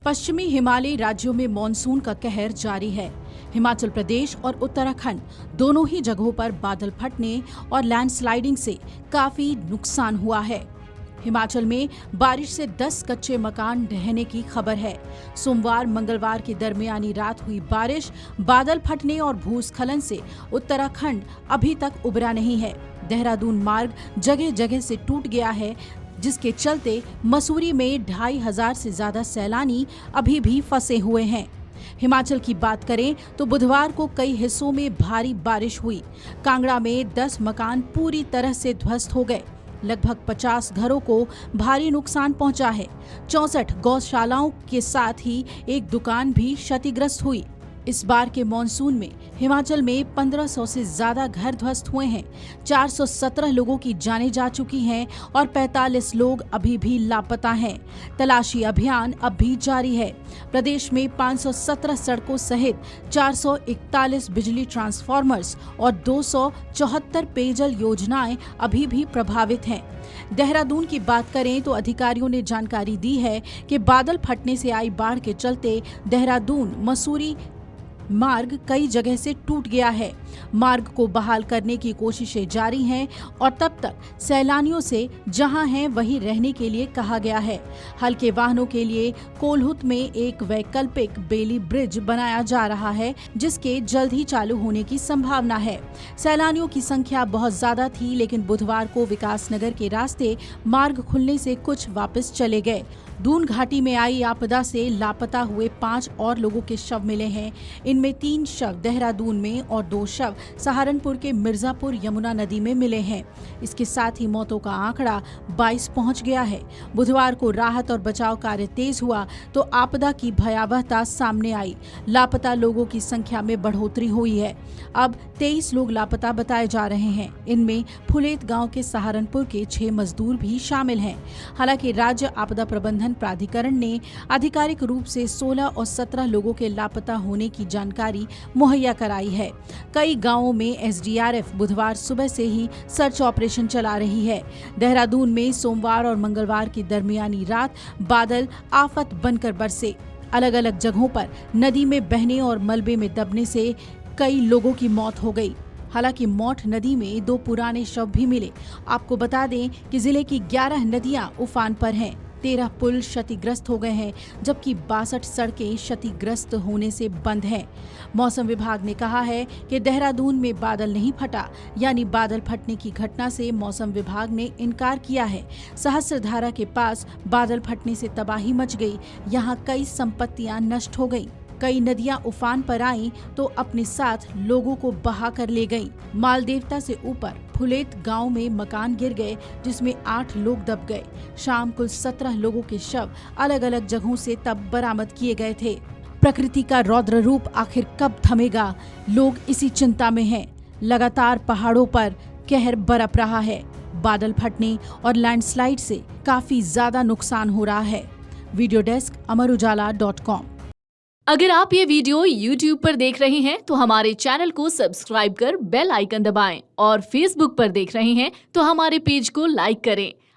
पश्चिमी हिमालयी राज्यों में मॉनसून का कहर जारी है। हिमाचल प्रदेश और उत्तराखंड दोनों ही जगहों पर बादल फटने और लैंडस्लाइडिंग से काफी नुकसान हुआ है। हिमाचल में बारिश से 10 कच्चे मकान ढहने की खबर है। सोमवार मंगलवार की दरमियानी रात हुई बारिश, बादल फटने और भूस्खलन से उत्तराखंड अभी तक उबरा नहीं है। देहरादून मार्ग जगह जगह से टूट गया है, जिसके चलते मसूरी में 2500 से ज्यादा सैलानी अभी भी फंसे हुए हैं। हिमाचल की बात करें तो बुधवार को कई हिस्सों में भारी बारिश हुई। कांगड़ा में 10 मकान पूरी तरह से ध्वस्त हो गए। लगभग 50 घरों को भारी नुकसान पहुंचा है। 64 गौशालाओं के साथ ही एक दुकान भी क्षतिग्रस्त हुई। इस बार के मॉनसून में हिमाचल में 1500 से ज्यादा घर ध्वस्त हुए हैं। 417 लोगों की जानें जा चुकी हैं और 45 लोग अभी भी लापता हैं। तलाशी अभियान अब भी जारी है। प्रदेश में 517 सड़कों सहित 441 बिजली ट्रांसफार्मर्स और 274 पेयजल योजनाएं अभी भी प्रभावित हैं। देहरादून की बात करें तो अधिकारियों ने जानकारी दी है कि बादल फटने से आई बाढ़ के चलते देहरादून मसूरी मार्ग कई जगह से टूट गया है। मार्ग को बहाल करने की कोशिशें जारी हैं और तब तक सैलानियों से जहां हैं वहीं रहने के लिए कहा गया है। हल्के वाहनों के लिए कोल्हुत में एक वैकल्पिक बेली ब्रिज बनाया जा रहा है, जिसके जल्द ही चालू होने की संभावना है। सैलानियों की संख्या बहुत ज्यादा थी, लेकिन बुधवार को विकासनगर के रास्ते मार्ग खुलने से कुछ वापस चले गए। दून घाटी में आई आपदा से लापता हुए 5 और लोगों के शव मिले हैं। इनमें 3 शव देहरादून में और 2 शव सहारनपुर के मिर्जापुर यमुना नदी में मिले हैं। इसके साथ ही मौतों का आंकड़ा 22 पहुंच गया है। बुधवार को राहत और बचाव कार्य तेज हुआ तो आपदा की भयावहता सामने आई। लापता लोगों की संख्या में बढ़ोतरी हुई है। अब 23 लोग लापता बताए जा रहे हैं। इनमें फुलेत गाँव के सहारनपुर के 6 मजदूर भी शामिल हैं। हालांकि राज्य आपदा प्रबंधन प्राधिकरण ने आधिकारिक रूप से 16 और 17 लोगों के लापता होने की जानकारी मुहैया कराई है। कई गांवों में एसडीआरएफ बुधवार सुबह से ही सर्च ऑपरेशन चला रही है। देहरादून में सोमवार और मंगलवार की दरमियानी रात बादल आफत बनकर बरसे। अलग अलग जगहों पर नदी में बहने और मलबे में दबने से कई लोगों की मौत हो गई। हालांकि मौठ नदी में 2 पुराने शव भी मिले। आपको बता दें कि जिले की 11 नदियां उफान पर हैं। 13 पुल क्षतिग्रस्त हो गए हैं, जबकि 62 सड़कें क्षतिग्रस्त होने से बंद हैं। मौसम विभाग ने कहा है कि देहरादून में बादल नहीं फटा, यानी बादल फटने की घटना से मौसम विभाग ने इनकार किया है। सहस्त्रधारा के पास बादल फटने से तबाही मच गई। यहाँ कई संपत्तियां नष्ट हो गई। कई नदियां उफान पर आईं तो अपने साथ लोगों को बहा कर ले गईं। मालदेवता से ऊपर फुलेत गांव में मकान गिर गए, जिसमें 8 लोग दब गए। शाम कुल 17 लोगों के शव अलग अलग जगहों से तब बरामद किए गए थे। प्रकृति का रौद्र रूप आखिर कब थमेगा, लोग इसी चिंता में हैं। लगातार पहाड़ों पर कहर बरप रहा है। बादल फटने और लैंडस्लाइड से काफी ज्यादा नुकसान हो रहा है। Video desk amarujala.com। अगर आप ये वीडियो YouTube पर देख रहे हैं तो हमारे चैनल को सब्सक्राइब कर बेल आइकन दबाएं और Facebook पर देख रहे हैं तो हमारे पेज को लाइक करें।